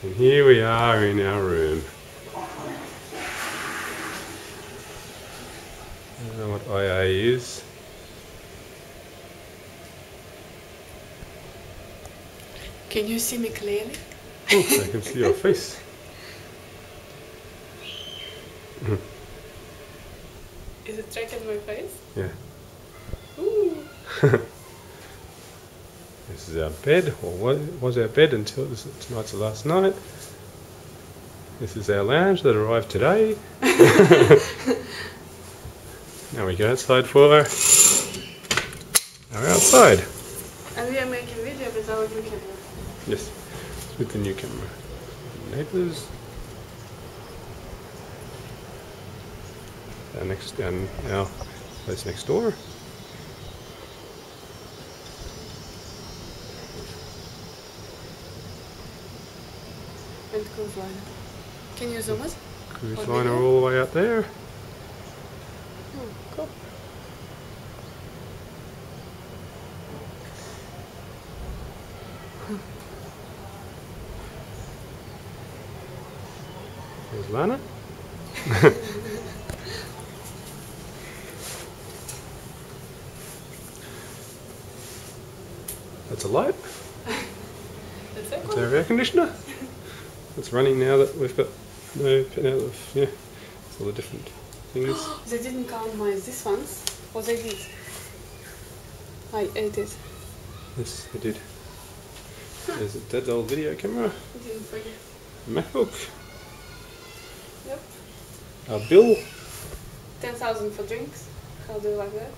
And here we are in our room. I don't know what IA is. Can you see me clearly? Oh, I can see your face. Is it tracking my face? Yeah. Ooh. This is our bed, or what was our bed until tonight's the last night. This is our lounge that arrived today. Now we go outside for our outside. And we are making video with our new camera. Yes, with the new camera. Neighbours. Our place next door. And cruise liner. Can you zoom it? Cruise Or liner video? all the way out there. Oh, cool. There's Lana. That's a light. That's so That's cool. our air conditioner. It's running now that we've got all the different things. They didn't count this ones. Or they did? I ate it. Yes, we did. There's Dad's old video camera, I didn't forget. MacBook, Yep. our bill. 10,000 for drinks. How do you like that?